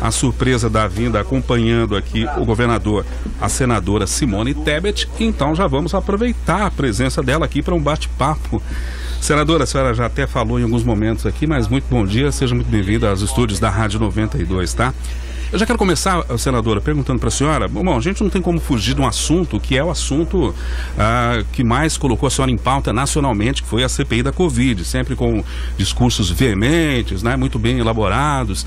a surpresa da vinda, acompanhando aqui o governador, a senadora Simone Tebet. Então já vamos aproveitar a presença dela aqui para um bate-papo. Senadora, a senhora já até falou em alguns momentos aqui, mas muito bom dia, seja muito bem-vinda aos estúdios da Rádio 92, tá? Eu já quero começar, senadora, perguntando para a senhora, bom, a gente não tem como fugir de um assunto que é o assunto que mais colocou a senhora em pauta nacionalmente, que foi a CPI da Covid, sempre com discursos veementes, né, muito bem elaborados.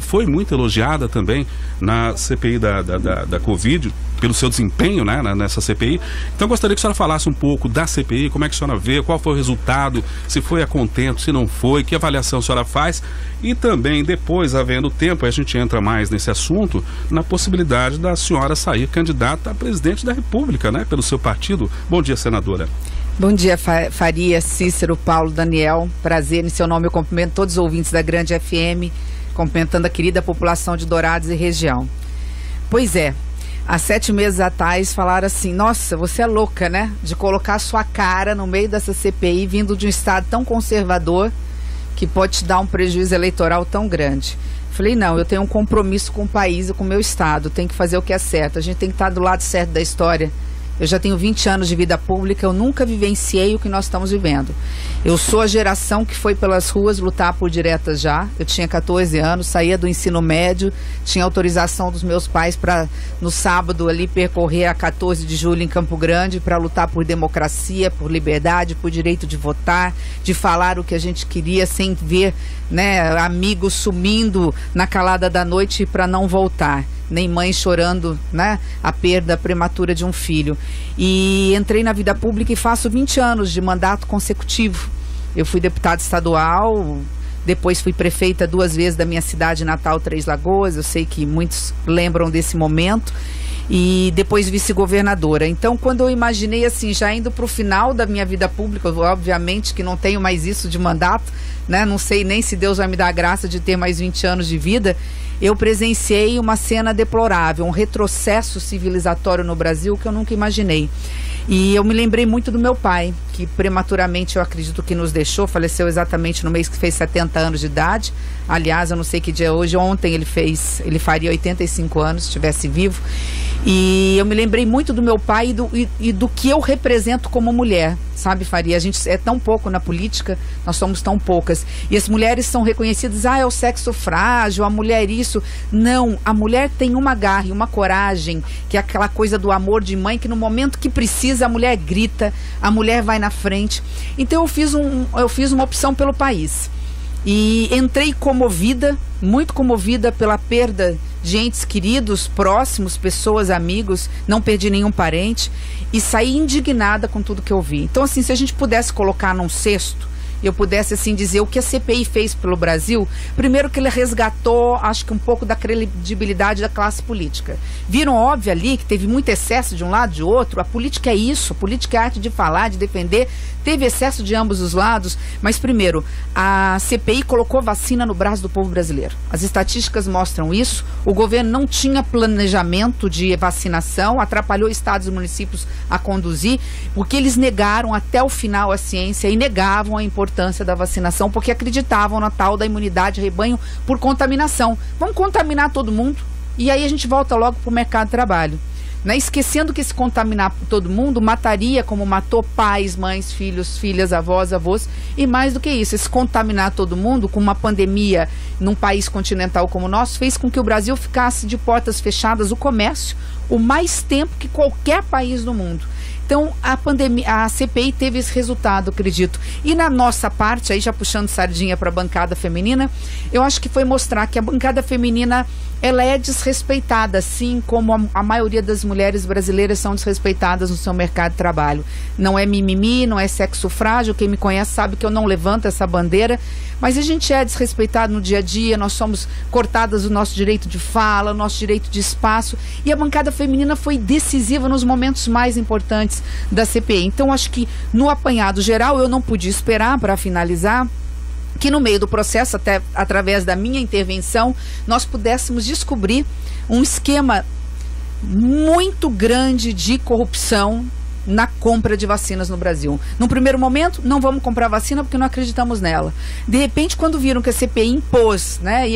Foi muito elogiada também na CPI da Covid, pelo seu desempenho, né, nessa CPI. Então eu gostaria que a senhora falasse um pouco da CPI, como é que a senhora vê, qual foi o resultado, se foi a contento, se não foi, que avaliação a senhora faz, e também depois, havendo tempo, a gente entra mais nesse assunto, na possibilidade da senhora sair candidata a presidente da República, né, pelo seu partido. Bom dia, senadora. Bom dia, Faria, Cícero, Paulo, Daniel, prazer em seu nome, eu cumprimento todos os ouvintes da Grande FM, cumprimentando a querida população de Dourados e região. Pois é, há 7 meses atrás falaram assim, nossa, você é louca, né, de colocar a sua cara no meio dessa CPI, vindo de um estado tão conservador, que pode te dar um prejuízo eleitoral tão grande. Falei, não, eu tenho um compromisso com o país e com o meu estado, tenho que fazer o que é certo, a gente tem que estar do lado certo da história. Eu já tenho 20 anos de vida pública, eu nunca vivenciei o que nós estamos vivendo. Eu sou a geração que foi pelas ruas lutar por diretas já. Eu tinha 14 anos, saía do ensino médio, tinha autorização dos meus pais para, no sábado, ali percorrer a 14 de julho em Campo Grande para lutar por democracia, por liberdade, por direito de votar, de falar o que a gente queria sem ver, né, amigos sumindo na calada da noite para não voltar. Nem mãe chorando, né, a perda prematura de um filho. E entrei na vida pública e faço 20 anos de mandato consecutivo. Eu fui deputada estadual, depois fui prefeita 2 vezes da minha cidade natal, Três Lagoas, eu sei que muitos lembram desse momento, e depois vice-governadora. Então, quando eu imaginei assim, já indo para o final da minha vida pública, obviamente que não tenho mais isso de mandato, né, não sei nem se Deus vai me dar a graça de ter mais 20 anos de vida, eu presenciei uma cena deplorável, um retrocesso civilizatório no Brasil que eu nunca imaginei. E eu me lembrei muito do meu pai, que prematuramente eu acredito que nos deixou, faleceu exatamente no mês que fez 70 anos de idade. Aliás, eu não sei que dia é hoje, ontem ele faria 85 anos, se estivesse vivo. E eu me lembrei muito do meu pai e do que eu represento como mulher, sabe, Faria? A gente é tão pouco na política, nós somos tão poucas. E as mulheres são reconhecidas, é o sexo frágil, a mulher isso. Não, a mulher tem uma garra e uma coragem, que é aquela coisa do amor de mãe, que no momento que precisa, a mulher grita, a mulher vai na frente. Então eu fiz uma opção pelo país. E entrei comovida, muito comovida pela perda de entes queridos, próximos, pessoas, amigos, não perdi nenhum parente, e saí indignada com tudo que eu vi. Então, assim, se a gente pudesse colocar num cesto, eu pudesse assim dizer o que a CPI fez pelo Brasil, primeiro que ele resgatou, acho que um pouco da credibilidade da classe política. Viram óbvio ali que teve muito excesso de um lado e de outro, a política é isso, a política é a arte de falar, de defender, teve excesso de ambos os lados, mas primeiro, a CPI colocou vacina no braço do povo brasileiro. As estatísticas mostram isso, o governo não tinha planejamento de vacinação, atrapalhou estados e municípios a conduzir, porque eles negaram até o final a ciência e negavam a importância da vacinação, porque acreditavam na tal da imunidade rebanho por contaminação. Vamos contaminar todo mundo e aí a gente volta logo para o mercado de trabalho, né? Esquecendo que se contaminar todo mundo mataria, como matou pais, mães, filhos, filhas, avós, avós, e mais do que isso, se contaminar todo mundo com uma pandemia num país continental como o nosso, fez com que o Brasil ficasse de portas fechadas, o comércio, o mais tempo que qualquer país do mundo. Então, a CPI teve esse resultado, acredito. E na nossa parte, aí já puxando sardinha para a bancada feminina, eu acho que foi mostrar que a bancada feminina, ela é desrespeitada, assim como a maioria das mulheres brasileiras são desrespeitadas no seu mercado de trabalho. Não é mimimi, não é sexo frágil, quem me conhece sabe que eu não levanto essa bandeira, mas a gente é desrespeitado no dia a dia, nós somos cortadas o nosso direito de fala, o nosso direito de espaço, e a bancada feminina foi decisiva nos momentos mais importantes da CPI. Então, acho que no apanhado geral, eu não podia esperar, para finalizar, que no meio do processo, até através da minha intervenção, nós pudéssemos descobrir um esquema muito grande de corrupção na compra de vacinas no Brasil. Num primeiro momento, não vamos comprar vacina porque não acreditamos nela. De repente, quando viram que a CPI impôs, né,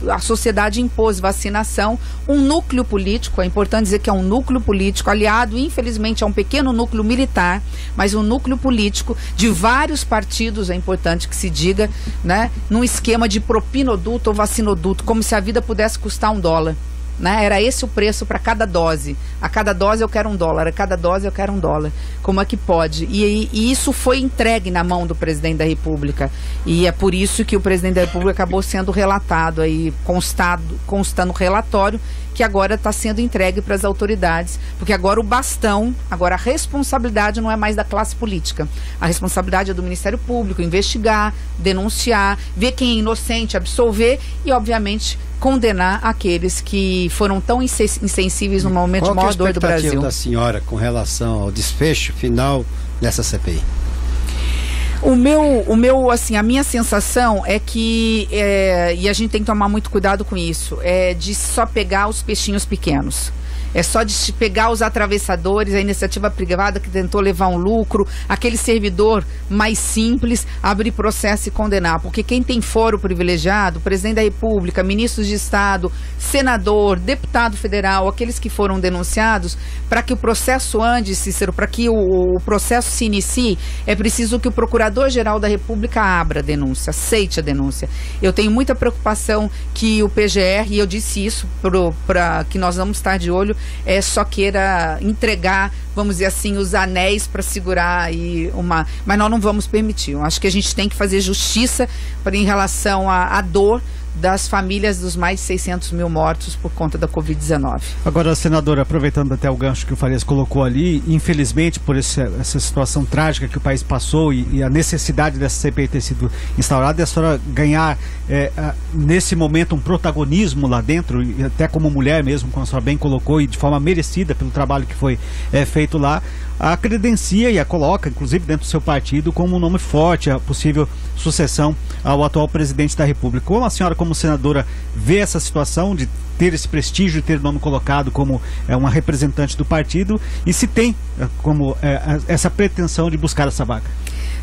a sociedade impôs vacinação, um núcleo político, é importante dizer que é um núcleo político, aliado, infelizmente, a um pequeno núcleo militar, mas um núcleo político de vários partidos, é importante que se diga, né, num esquema de propinoduto ou vacinoduto, como se a vida pudesse custar $1. Né? Era esse o preço para cada dose. A cada dose eu quero $1, a cada dose eu quero $1. Como é que pode? E isso foi entregue na mão do presidente da República. E é por isso que o presidente da República acabou sendo relatado, aí, consta no relatório, que agora está sendo entregue para as autoridades, porque agora o bastão, agora a responsabilidade não é mais da classe política. A responsabilidade é do Ministério Público, investigar, denunciar, ver quem é inocente, absolver e, obviamente, condenar aqueles que foram tão insensíveis no momento de maior dor do Brasil. Qual é a expectativa da senhora com relação ao desfecho final dessa CPI? A minha sensação é que, e a gente tem que tomar muito cuidado com isso, é de só pegar os peixinhos pequenos. É só de pegar os atravessadores, a iniciativa privada que tentou levar um lucro, aquele servidor mais simples, abrir processo e condenar. Porque quem tem foro privilegiado, presidente da República, ministros de Estado, senador, deputado federal, aqueles que foram denunciados, para que o processo ande, Cícero, para que o processo se inicie, é preciso que o Procurador-Geral da República abra a denúncia, aceite a denúncia. Eu tenho muita preocupação que o PGR, e eu disse isso para que nós vamos estar de olho, só queira entregar, vamos dizer assim, os anéis para segurar aí mas nós não vamos permitir. Eu acho que a gente tem que fazer justiça em relação à dor das famílias dos mais de 600 mil mortos por conta da Covid-19. Agora, senadora, aproveitando até o gancho que o Farias colocou ali, infelizmente, por essa situação trágica que o país passou e a necessidade dessa CPI ter sido instaurada, a senhora ganhar, nesse momento, um protagonismo lá dentro, e até como mulher mesmo, como a senhora bem colocou, e de forma merecida pelo trabalho que foi feito lá, a credencia e a coloca, inclusive dentro do seu partido, como um nome forte, a possível sucessão ao atual presidente da República. Como a senhora, como senadora, vê essa situação de ter esse prestígio, de ter o nome colocado como uma representante do partido, e se tem como essa pretensão de buscar essa vaga?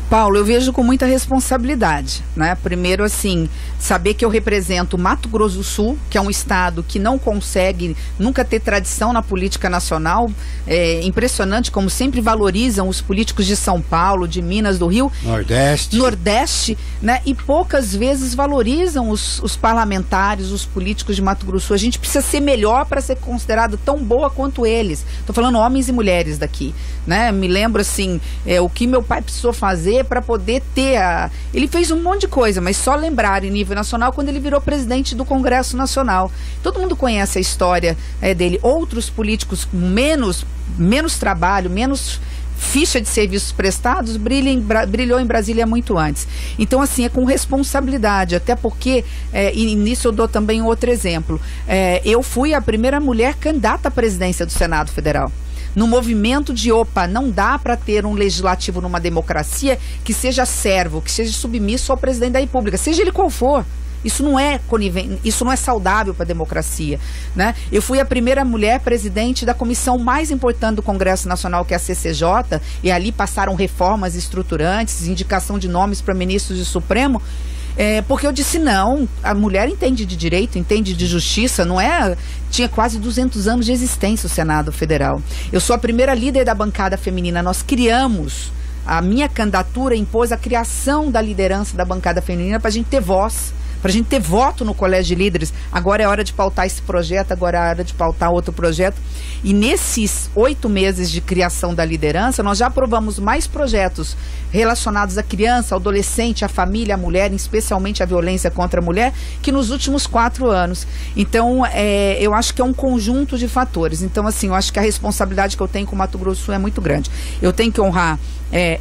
Paulo, eu vejo com muita responsabilidade, né? Primeiro, assim, saber que eu represento Mato Grosso do Sul, que é um estado que não consegue nunca ter tradição na política nacional. É impressionante como sempre valorizam os políticos de São Paulo, de Minas, do Rio. Nordeste, né? E poucas vezes valorizam os parlamentares, os políticos de Mato Grosso do Sul. A gente precisa ser melhor para ser considerado tão boa quanto eles. Estou falando homens e mulheres daqui, né? Me lembro, assim, o que meu pai precisou fazer para poder ter Ele fez um monte de coisa, mas só lembrar em nível nacional quando ele virou presidente do Congresso Nacional. Todo mundo conhece a história dele. Outros políticos menos trabalho, menos ficha de serviços prestados, brilhou em Brasília muito antes. Então, assim, é com responsabilidade, até porque, e nisso eu dou também um outro exemplo, eu fui a primeira mulher candidata à presidência do Senado Federal. No movimento de, não dá para ter um legislativo numa democracia que seja servo, que seja submisso ao presidente da República, seja ele qual for. Isso não é saudável para a democracia, né? Eu fui a primeira mulher presidente da comissão mais importante do Congresso Nacional, que é a CCJ, e ali passaram reformas estruturantes, indicação de nomes para ministros do Supremo, porque eu disse, não, a mulher entende de direito, entende de justiça, não é... Tinha quase 200 anos de existência o Senado Federal. Eu sou a primeira líder da bancada feminina, nós criamos, a minha candidatura impôs a criação da liderança da bancada feminina para a gente ter voz, para a gente ter voto no colégio de líderes. Agora é hora de pautar esse projeto, agora é hora de pautar outro projeto. E nesses 8 meses de criação da liderança, nós já aprovamos mais projetos relacionados à criança, ao adolescente, à família, à mulher, especialmente à violência contra a mulher, que nos últimos 4 anos. Então, eu acho que é um conjunto de fatores. Então, assim, eu acho que a responsabilidade que eu tenho com o Mato Grosso do Sul é muito grande. Eu tenho que honrar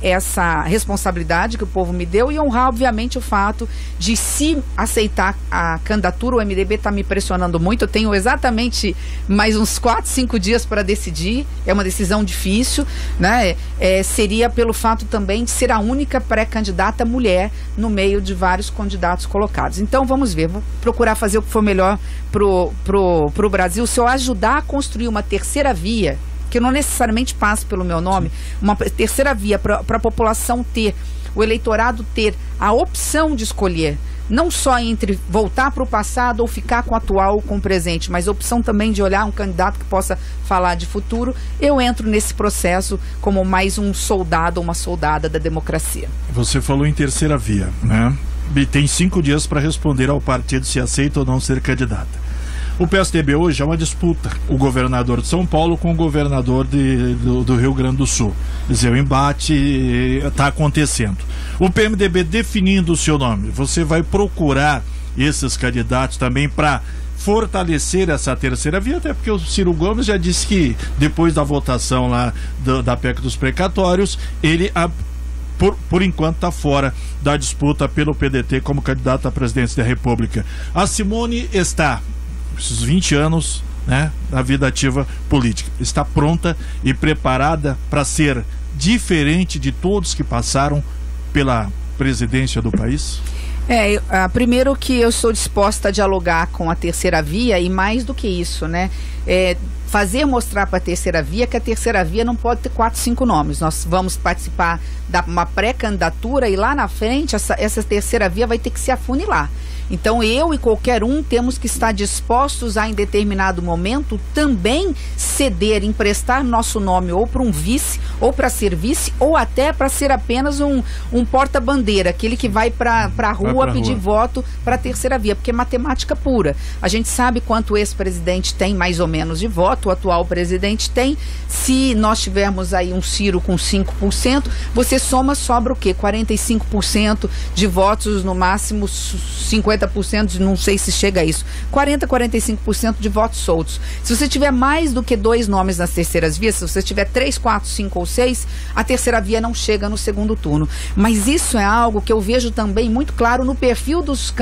essa responsabilidade que o povo me deu e honrar, obviamente, o fato de, se aceitar a candidatura, o MDB está me pressionando muito. Eu tenho exatamente mais uns 4, 5 dias para decidir. É uma decisão difícil, né? Seria pelo fato também de ser a única pré-candidata mulher no meio de vários candidatos colocados. Então vamos ver, vou procurar fazer o que for melhor pro Brasil. Se eu ajudar a construir uma terceira via, que não necessariamente passa pelo meu nome, uma terceira via para a população ter, o eleitorado ter a opção de escolher, não só entre voltar para o passado ou ficar com o atual ou com o presente, mas a opção também de olhar um candidato que possa falar de futuro. Eu entro nesse processo como mais um soldado ou uma soldada da democracia. Você falou em terceira via, né? E tem 5 dias para responder ao partido se aceita ou não ser candidata. O PSDB hoje é uma disputa, o governador de São Paulo com o governador do Rio Grande do Sul. Quer dizer, o embate está acontecendo. O PMDB definindo o seu nome, você vai procurar esses candidatos também para fortalecer essa terceira via, até porque o Ciro Gomes já disse que depois da votação lá da PEC dos precatórios, ele por enquanto está fora da disputa pelo PDT como candidato à presidência da República. A Simone está, esses 20 anos, né, na vida ativa política, está pronta e preparada para ser diferente de todos que passaram pela presidência do país? Primeiro que eu sou disposta a dialogar com a terceira via e mais do que isso, né? Mostrar para a terceira via que a terceira via não pode ter 4, 5 nomes. Nós vamos participar de uma pré-candidatura e lá na frente essa terceira via vai ter que se afunilar. Então eu e qualquer um temos que estar dispostos a, em determinado momento, também ceder, emprestar nosso nome ou para um vice, ou para ser vice, ou até para ser apenas um porta-bandeira, aquele que vai para a rua pedir voto para a terceira via, porque é matemática pura. A gente sabe quanto o ex-presidente tem mais ou menos de voto, o atual presidente tem. Se nós tivermos aí um Ciro com 5%, você sobra o quê? 45% de votos, no máximo 50%, não sei se chega a isso, 40, 45% de votos soltos. Se você tiver mais do que 2 nomes nas terceiras vias, se você tiver 3, 4, 5 ou 6, a terceira via não chega no segundo turno. Mas isso é algo que eu vejo também muito claro no perfil dos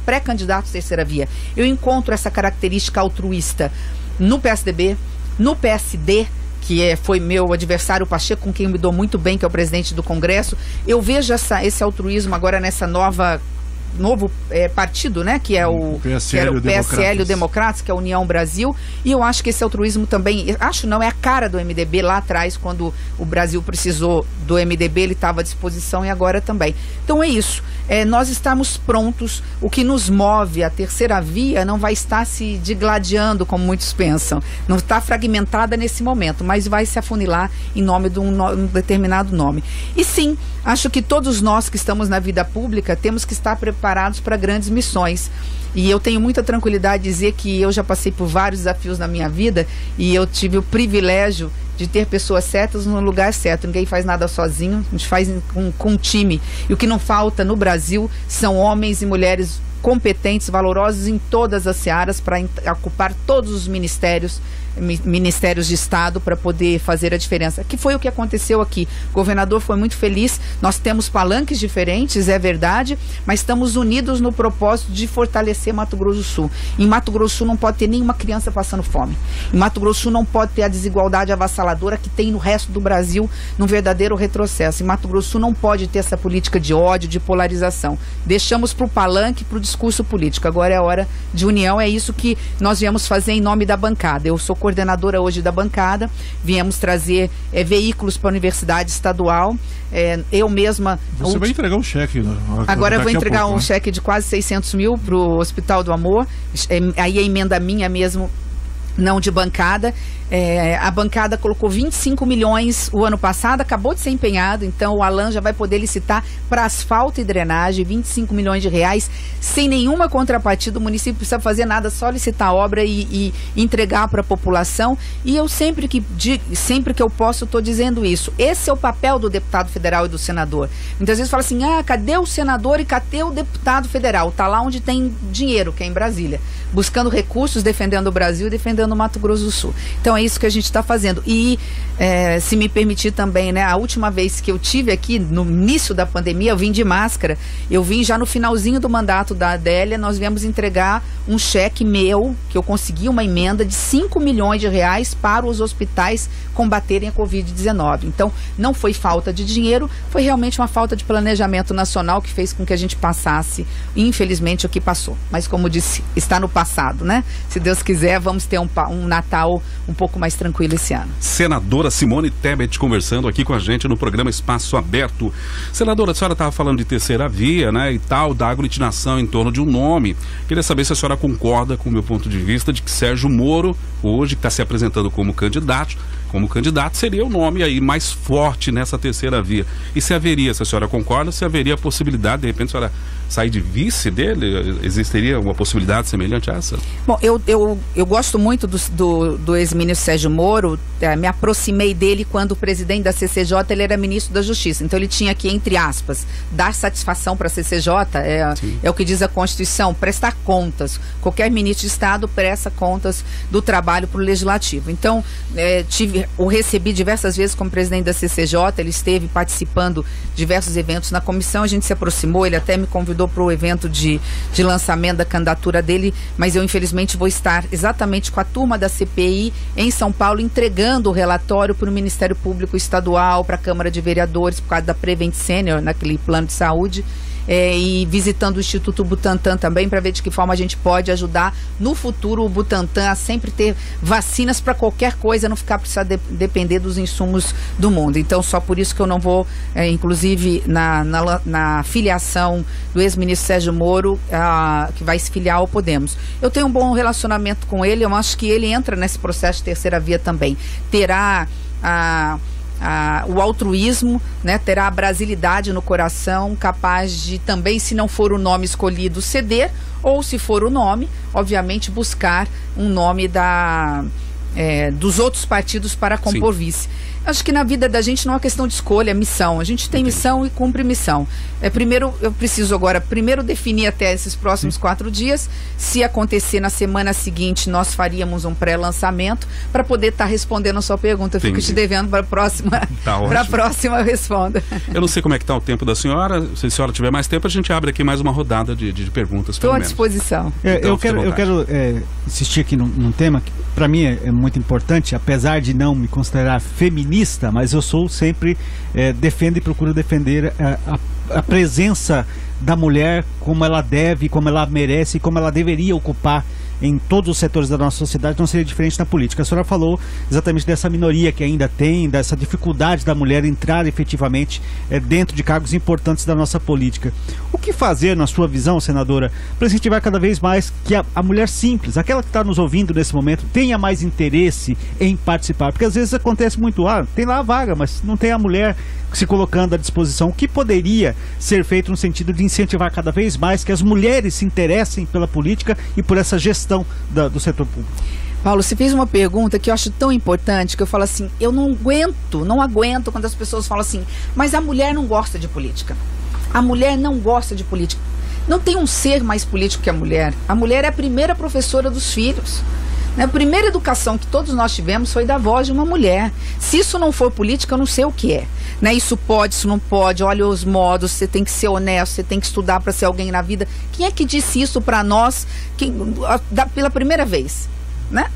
pré-candidatos terceira via. Eu encontro essa característica altruísta no PSDB, no PSD, que foi meu adversário Pacheco, com quem eu me dou muito bem, que é o presidente do Congresso. Eu vejo esse altruísmo agora nessa novo partido, né, que é o PSL, o Democratas, que é a União Brasil, e eu acho que esse altruísmo também, é a cara do MDB lá atrás, quando o Brasil precisou do MDB, ele estava à disposição e agora também. Então é isso, nós estamos prontos, o que nos move, a terceira via não vai estar se digladiando como muitos pensam, não está fragmentada nesse momento, mas vai se afunilar em nome de um determinado nome. E sim, acho que todos nós que estamos na vida pública temos que estar preparados para grandes missões. E eu tenho muita tranquilidade de dizer que eu já passei por vários desafios na minha vida e eu tive o privilégio de ter pessoas certas no lugar certo. Ninguém faz nada sozinho, a gente faz com um time. E o que não falta no Brasil são homens e mulheres competentes, valorosos em todas as searas para ocupar todos os ministérios de Estado para poder fazer a diferença, que foi o que aconteceu aqui. O governador foi muito feliz, nós temos palanques diferentes, é verdade, mas estamos unidos no propósito de fortalecer Mato Grosso do Sul. Em Mato Grosso do Sul não pode ter nenhuma criança passando fome. Em Mato Grosso do Sul não pode ter a desigualdade avassaladora que tem no resto do Brasil, num verdadeiro retrocesso. Em Mato Grosso do Sul não pode ter essa política de ódio, de polarização. Deixamos para o palanque, para o discurso político. Agora é a hora de união, é isso que nós viemos fazer em nome da bancada. Eu sou coordenadora hoje da bancada, viemos trazer veículos para a Universidade Estadual, eu mesma... Você vai entregar um cheque. Agora eu vou entregar um cheque de quase 600 mil para o Hospital do Amor, aí a emenda minha mesmo, não de bancada. A bancada colocou 25 milhões o ano passado, acabou de ser empenhado, então o Alan já vai poder licitar para asfalto e drenagem, 25 milhões de reais, sem nenhuma contrapartida. O município não precisa fazer nada, só licitar a obra e entregar para a população. E eu sempre que eu posso, estou dizendo isso. Esse é o papel do deputado federal e do senador. Muitas vezes fala assim, cadê o senador e cadê o deputado federal? Está lá onde tem dinheiro, que é em Brasília, buscando recursos, defendendo o Brasil e defendendo o Mato Grosso do Sul. Então é isso que a gente está fazendo. E se me permitir também, né, a última vez que eu tive aqui, no início da pandemia, eu vim de máscara, eu vim já no finalzinho do mandato da Adélia, nós viemos entregar um cheque meu, que eu consegui uma emenda de 5 milhões de reais para os hospitais combaterem a Covid-19. Então, não foi falta de dinheiro, foi realmente uma falta de planejamento nacional que fez com que a gente passasse, infelizmente, o que passou. Mas, como disse, está no passado, né? Se Deus quiser, vamos ter um um Natal um pouco mais tranquilo esse ano. Senadora Simone Tebet conversando aqui com a gente no programa Espaço Aberto. Senadora, a senhora estava falando de terceira via, né, e tal, da aglutinação em torno de um nome. Queria saber se a senhora concorda com o meu ponto de vista de que Sérgio Moro, hoje, que está se apresentando como candidato, seria o nome aí mais forte nessa terceira via. E se a senhora concorda, se haveria a possibilidade, de repente, a senhora sair de vice dele? Existiria uma possibilidade semelhante a essa? Bom, eu gosto muito do ex-ministro Sérgio Moro, me aproximei dele quando o presidente da CCJ, ele era ministro da Justiça, então ele tinha que, entre aspas, dar satisfação para a CCJ, é o que diz a Constituição, prestar contas. Qualquer ministro de Estado presta contas do trabalho para o Legislativo. Então, o recebi diversas vezes como presidente da CCJ, ele esteve participando de diversos eventos na comissão, a gente se aproximou, ele até me convidou para o evento de lançamento da candidatura dele, mas eu infelizmente vou estar exatamente com a turma da CPI em São Paulo, entregando o relatório para o Ministério Público Estadual, para a Câmara de Vereadores, por causa da Prevent Senior, naquele plano de saúde. E visitando o Instituto Butantan também, para ver de que forma a gente pode ajudar no futuro o Butantan a sempre ter vacinas para qualquer coisa, não ficar precisando depender dos insumos do mundo. Então, só por isso que eu não vou, inclusive na filiação do ex-ministro Sérgio Moro, que vai se filiar ao Podemos. Eu tenho um bom relacionamento com ele, eu acho que ele entra nesse processo de terceira via também. Terá o altruísmo, né, terá a brasilidade no coração, capaz de também, se não for o nome escolhido, ceder, ou se for o nome, obviamente buscar um nome dos outros partidos para compor vice. Acho que na vida da gente não é uma questão de escolha, é missão. A gente tem missão e cumpre missão. Primeiro, eu preciso agora, definir até esses próximos 4 dias. Se acontecer na semana seguinte, nós faríamos um pré-lançamento para poder estar respondendo a sua pergunta. Eu fico te devendo para a próxima. Para a próxima eu respondo. Eu não sei como é que está o tempo da senhora. Se a senhora tiver mais tempo, a gente abre aqui mais uma rodada de perguntas. Estou à disposição. Então, eu quero insistir aqui num tema que para mim é muito importante, apesar de não me considerar feminista, mas eu sou sempre defendo e procuro defender a presença da mulher como ela deve, como ela merece, como ela deveria ocupar em todos os setores da nossa sociedade. Não seria diferente na política. A senhora falou exatamente dessa minoria que ainda tem, dessa dificuldade da mulher entrar efetivamente dentro de cargos importantes da nossa política. O que fazer, na sua visão, senadora, para incentivar cada vez mais que a mulher simples, aquela que está nos ouvindo nesse momento, tenha mais interesse em participar? Porque às vezes acontece muito, tem lá a vaga, mas não tem a mulher se colocando à disposição. O que poderia ser feito no sentido de incentivar cada vez mais que as mulheres se interessem pela política e por essa gestão do setor público? Paulo, você fez uma pergunta que eu acho tão importante, que eu falo assim, eu não aguento quando as pessoas falam assim, mas a mulher não gosta de política. A mulher não gosta de política. Não tem um ser mais político que a mulher. A mulher é a primeira professora dos filhos. A primeira educação que todos nós tivemos foi da voz de uma mulher. Se isso não for política, eu não sei o que é. Isso pode, isso não pode, olha os modos, você tem que ser honesto, você tem que estudar para ser alguém na vida. Quem é que disse isso para nós pela primeira vez?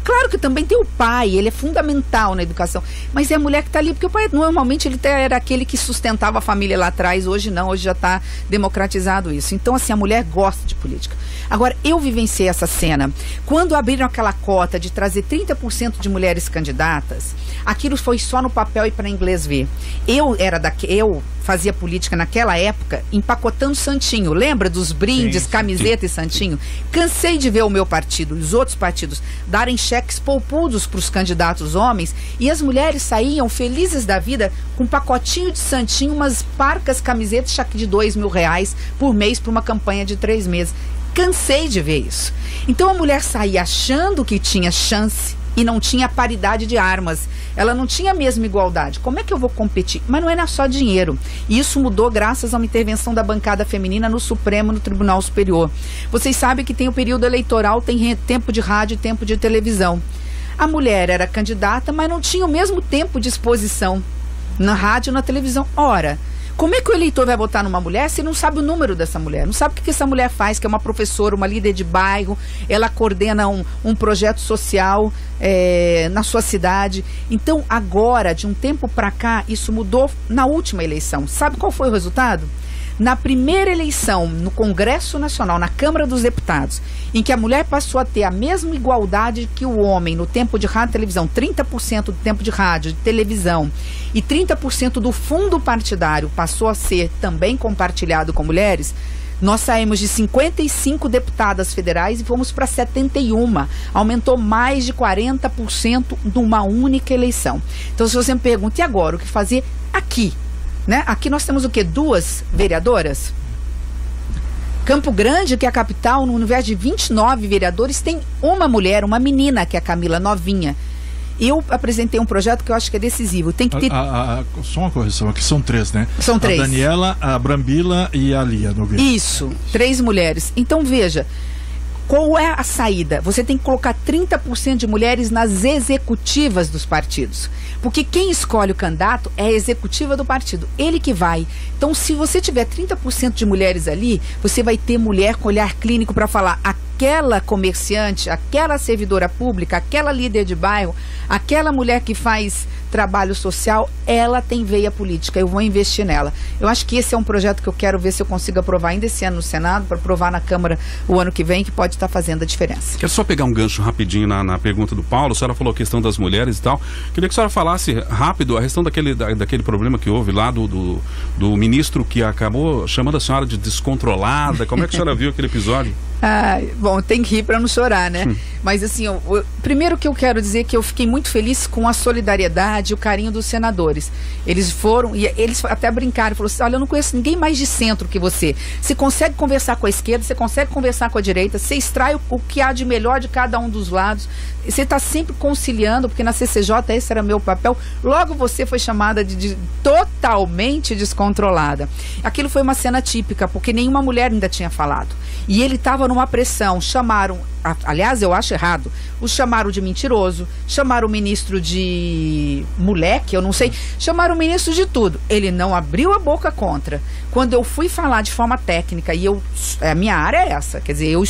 Claro que também tem o pai, ele é fundamental na educação, mas é a mulher que está ali, porque o pai normalmente ele era aquele que sustentava a família lá atrás, hoje não, hoje já está democratizado isso. Então assim, a mulher gosta de política. Agora, eu vivenciei essa cena, quando abriram aquela cota de trazer 30% de mulheres candidatas, aquilo foi só no papel e para inglês ver. Eu fazia política naquela época empacotando santinho, lembra dos brindes, camiseta e santinho? Cansei de ver o meu partido, os outros partidos, darem cheques poupudos para os candidatos homens, e as mulheres saíam felizes da vida com um pacotinho de santinho, umas parcas camisetas de R$2.000 por mês para uma campanha de 3 meses. Cansei de ver isso. Então a mulher saía achando que tinha chance e não tinha paridade de armas. Ela não tinha a mesma igualdade. Como é que eu vou competir? Mas não era só dinheiro. E isso mudou graças a uma intervenção da bancada feminina no Supremo, no Tribunal Superior. Vocês sabem que tem o período eleitoral, tem tempo de rádio e tempo de televisão. A mulher era candidata, mas não tinha o mesmo tempo de exposição na rádio e na televisão. Ora, como é que o eleitor vai votar numa mulher se não sabe o número dessa mulher? Não sabe o que essa mulher faz, que é uma professora, uma líder de bairro, ela coordena um projeto social na sua cidade. Então, agora, de um tempo para cá, isso mudou na última eleição. Sabe qual foi o resultado? Na primeira eleição no Congresso Nacional, na Câmara dos Deputados, em que a mulher passou a ter a mesma igualdade que o homem no tempo de rádio e televisão, 30% do tempo de rádio, de televisão, e 30% do fundo partidário passou a ser também compartilhado com mulheres, nós saímos de 55 deputadas federais e fomos para 71. Aumentou mais de 40% numa única eleição. Então, se você me pergunta, e agora, o que fazer aqui? Né? Aqui nós temos o quê? 2 vereadoras? Campo Grande, que é a capital, no universo de 29 vereadores, tem uma mulher, uma menina, que é a Camila, novinha. Eu apresentei um projeto que eu acho que é decisivo. Tem que ter... Só uma correção, aqui são 3, né? São 3. A Daniela, a Brambila e a Lia Nogueira. Isso, 3 mulheres. Então, veja, qual é a saída? Você tem que colocar 30% de mulheres nas executivas dos partidos. Porque quem escolhe o candidato é a executiva do partido, ele que vai. Então, se você tiver 30% de mulheres ali, você vai ter mulher com olhar clínico para falar: aquela comerciante, aquela servidora pública, aquela líder de bairro, aquela mulher que faz trabalho social, ela tem veia política, eu vou investir nela. Eu acho que esse é um projeto que eu quero ver se eu consigo aprovar ainda esse ano no Senado, para aprovar na Câmara o ano que vem, que pode estar fazendo a diferença. Quero só pegar um gancho rapidinho na pergunta do Paulo. A senhora falou a questão das mulheres e tal. Queria que a senhora falasse rápido a questão daquele problema que houve lá do ministro que acabou chamando a senhora de descontrolada. Como é que a senhora viu aquele episódio? Bom, tem que rir para não chorar, né? Mas assim, primeiro que eu quero dizer é que eu fiquei muito feliz com a solidariedade e o carinho dos senadores. Eles foram, e eles até brincaram, falaram assim: olha, eu não conheço ninguém mais de centro que você. Você consegue conversar com a esquerda, você consegue conversar com a direita, você extrai o que há de melhor de cada um dos lados. Você está sempre conciliando, porque na CCJ esse era meu papel. Logo você foi chamada de totalmente descontrolada. Aquilo foi uma cena típica, porque nenhuma mulher ainda tinha falado. E ele estava numa pressão, chamaram, aliás, eu acho errado, o chamaram de mentiroso, chamaram o ministro de moleque, eu não sei, chamaram o ministro de tudo. Ele não abriu a boca contra. Quando eu fui falar de forma técnica, e a minha área é essa, quer dizer, eu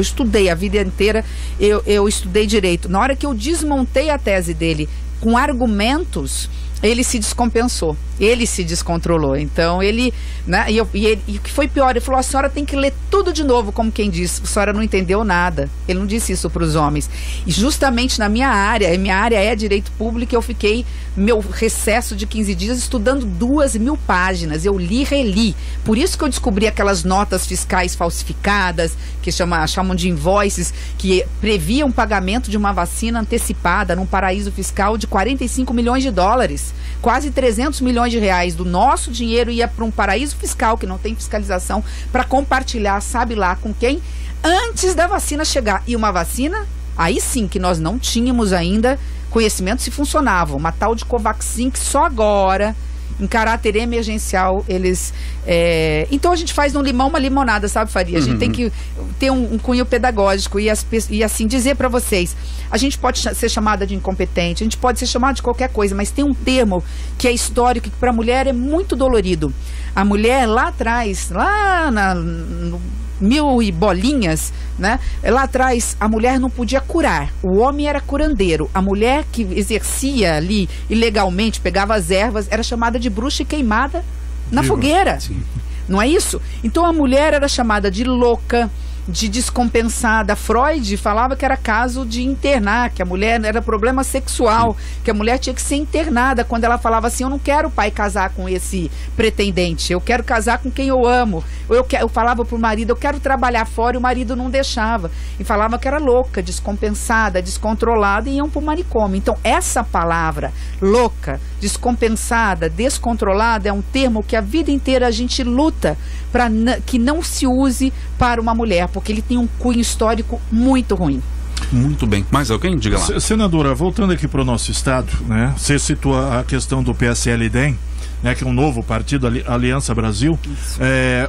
estudei a vida inteira, eu estudei direito. Na hora que eu desmontei a tese dele com argumentos, ele se descompensou, ele se descontrolou. Então ele, né, e o que foi pior, ele falou: a senhora tem que ler tudo de novo, como quem disse, a senhora não entendeu nada. Ele não disse isso para os homens. E justamente na minha área é direito público, eu fiquei meu recesso de 15 dias estudando 2.000 páginas, eu li e reli. Por isso que eu descobri aquelas notas fiscais falsificadas, que chamam de invoices, que previam pagamento de uma vacina antecipada num paraíso fiscal de 45 milhões de dólares. Quase 300 milhões de reais do nosso dinheiro ia para um paraíso fiscal que não tem fiscalização, para compartilhar, sabe lá com quem, antes da vacina chegar. E uma vacina, aí sim, que nós não tínhamos ainda conhecimento se funcionava. Uma tal de Covaxin, que só agora, em caráter emergencial, eles... Então a gente faz no limão uma limonada, sabe, Faria? A gente tem que ter um cunho pedagógico e assim, dizer para vocês: a gente pode ser chamada de incompetente, a gente pode ser chamada de qualquer coisa, mas tem um termo que é histórico, que para a mulher é muito dolorido. A mulher lá atrás, no 1000 e bolinhas, né? Lá atrás, a mulher não podia curar, o homem era curandeiro. A mulher que exercia ali ilegalmente, pegava as ervas, era chamada de bruxa e queimada na fogueira. Sim. Não é isso? Então a mulher era chamada de louca, de descompensada. Freud falava que era caso de internar, que a mulher era problema sexual, que a mulher tinha que ser internada, quando ela falava assim: eu não quero, pai, casar com esse pretendente, eu quero casar com quem eu amo. Eu falava pro marido: eu quero trabalhar fora, e o marido não deixava, e falava que era louca, descompensada, descontrolada, e iam pro manicômio. Então essa palavra, louca, descompensada, descontrolada, é um termo que a vida inteira a gente luta para que não se use para uma mulher, porque ele tem um cunho histórico muito ruim. Muito bem. Mais alguém? Diga lá. Senadora, voltando aqui para o nosso estado, né? Você citua a questão do PSL-DEM, né, que é um novo partido, Aliança Brasil.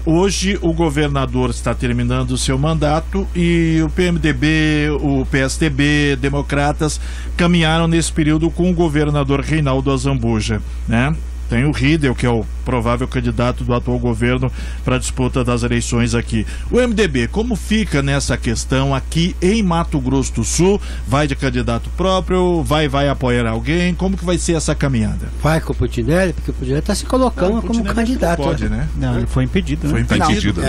Hoje o governador está terminando o seu mandato e o PMDB, o PSDB, democratas caminharam nesse período com o governador Reinaldo Azambuja, né? Tem o Riedel, que é o provável candidato do atual governo para a disputa das eleições aqui. O MDB, como fica nessa questão aqui em Mato Grosso do Sul? Vai de candidato próprio? Vai apoiar alguém? Como que vai ser essa caminhada? Vai com o Putinelli, porque o Putinelli está se colocando como candidato. Não pode, né? Não, ele foi impedido. Né? Foi impedido.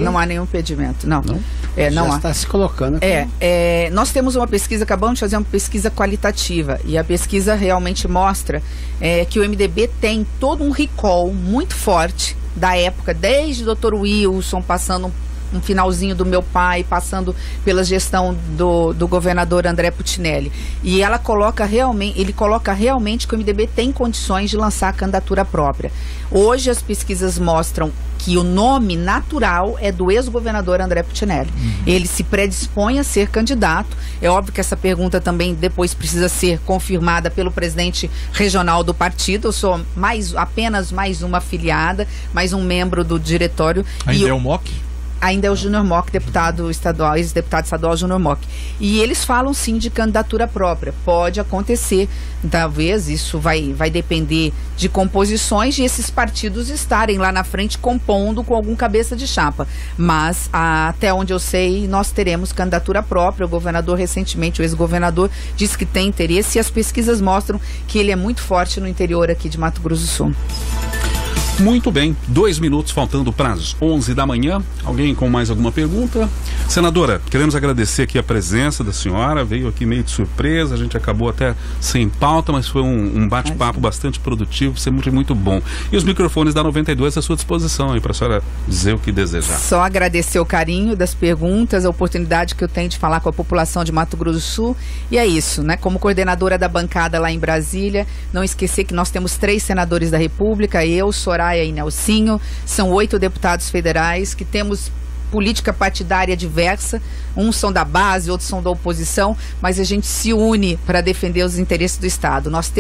Não há nenhum impedimento. Não há. Está se colocando. Nós temos uma pesquisa, acabamos de fazer uma pesquisa qualitativa, e a pesquisa realmente mostra que o MDB tem todo um recall muito forte da época, desde o Dr. Wilson, passando um finalzinho do meu pai, passando pela gestão do governador André Putinelli. E ele coloca realmente que o MDB tem condições de lançar a candidatura própria. Hoje as pesquisas mostram que o nome natural é do ex-governador André Putinelli. Ele se predispõe a ser candidato. É óbvio que essa pergunta também depois precisa ser confirmada pelo presidente regional do partido. Eu sou apenas mais uma afiliada, mais um membro do diretório. Ainda é o MOC? Ainda é o Júnior Mock, deputado estadual, ex-deputado estadual Júnior Mock. E eles falam sim de candidatura própria. Pode acontecer, talvez isso vai depender de composições, de esses partidos estarem lá na frente compondo com algum cabeça de chapa. Mas até onde eu sei, nós teremos candidatura própria. O governador recentemente, o ex-governador, disse que tem interesse, e as pesquisas mostram que ele é muito forte no interior aqui de Mato Grosso do Sul. Muito bem, 2 minutos faltando para as 11 da manhã. Alguém com mais alguma pergunta? Senadora, queremos agradecer aqui a presença da senhora, veio aqui meio de surpresa, a gente acabou até sem pauta, mas foi um bate-papo bastante produtivo, sempre muito bom. E os microfones da 92 à sua disposição aí para a senhora dizer o que desejar. Só agradecer o carinho das perguntas, a oportunidade que eu tenho de falar com a população de Mato Grosso do Sul, e é isso, né? Como coordenadora da bancada lá em Brasília, não esquecer que nós temos 3 senadores da República, eu, Soraya e Nelsinho, são 8 deputados federais, que temos política partidária diversa, uns são da base, outros são da oposição, mas a gente se une para defender os interesses do Estado. Nós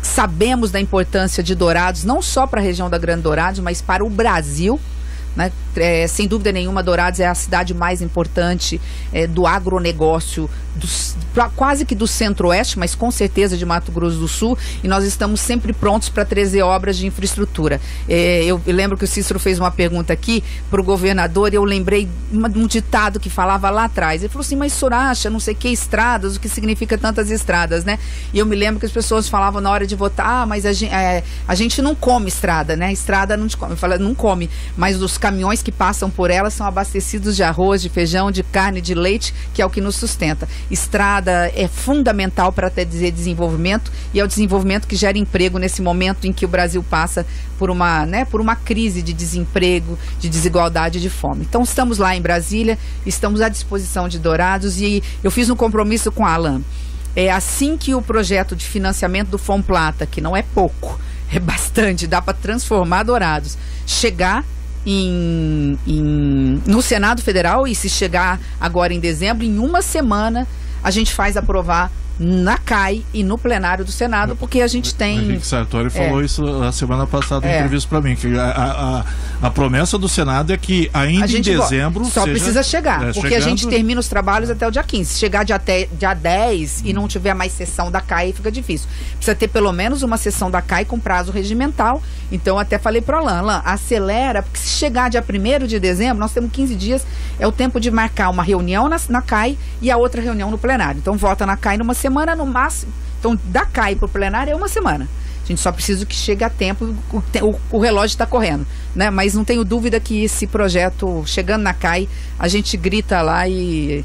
sabemos da importância de Dourados, não só para a região da Grande Dourados, mas para o Brasil, né? Sem dúvida nenhuma, Dourados é a cidade mais importante do agronegócio, quase que do centro-oeste, mas com certeza de Mato Grosso do Sul, e nós estamos sempre prontos para trazer obras de infraestrutura. Eu lembro que o Cícero fez uma pergunta aqui para o governador, e eu lembrei um ditado que falava lá atrás. Ele falou assim: mas Soracha, não sei que estradas, o que significa tantas estradas, né? E eu me lembro que as pessoas falavam na hora de votar: mas a gente não come estrada, né? Estrada não te come. Eu falei: não come, mas os caminhões que passam por ela são abastecidos de arroz, de feijão, de carne, de leite, que é o que nos sustenta. Estrada é fundamental para dizer desenvolvimento, e é o desenvolvimento que gera emprego nesse momento em que o Brasil passa por uma crise de desemprego, de desigualdade e de fome. Então estamos lá em Brasília, estamos à disposição de Dourados, e eu fiz um compromisso com a Alan. Assim que o projeto de financiamento do Fomplata, que não é pouco, é bastante, dá para transformar Dourados, chegar no Senado Federal, e se chegar agora em dezembro, em uma semana a gente faz aprovar na CAI e no plenário do Senado, porque a gente tem... O Henrique Sartori falou isso a semana passada em entrevista para mim, que a promessa do Senado é que ainda em dezembro... Só precisa chegar, porque a gente termina os trabalhos até o dia 15. Se chegar dia 10 e não tiver mais sessão da CAI, fica difícil. Precisa ter pelo menos uma sessão da CAI com prazo regimental. Então até falei para o Alan, acelera, porque se chegar dia 1º de dezembro, nós temos 15 dias, é o tempo de marcar uma reunião na CAI e a outra reunião no plenário. Então vota na CAI numa semana no máximo. Então da CAI para o plenário é uma semana. A gente só precisa que chegue a tempo, o relógio está correndo, né? Mas não tenho dúvida que esse projeto, chegando na CAI, a gente grita lá, e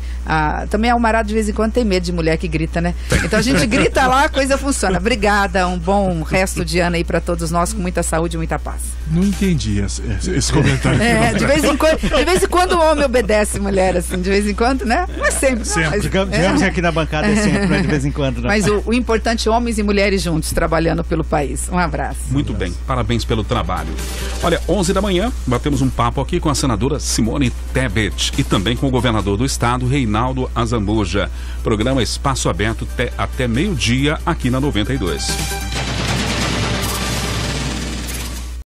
também a Almarado de vez em quando tem medo de mulher que grita, né? Então a gente grita lá, a coisa funciona. Obrigada, um bom resto de ano aí para todos nós, com muita saúde e muita paz. Não entendi esse comentário. De vez em quando o homem obedece mulher, assim, de vez em quando, né? Mas sempre. Sempre. Digamos que aqui na bancada é sempre, né? De vez em quando. Né? Mas o importante é homens e mulheres juntos, trabalhando pelo país. Um abraço. Muito bem, parabéns pelo trabalho. Olha, 11 da manhã, batemos um papo aqui com a senadora Simone Tebet e também com o governador do estado, Reinaldo Azambuja. Programa Espaço Aberto até meio-dia aqui na 92.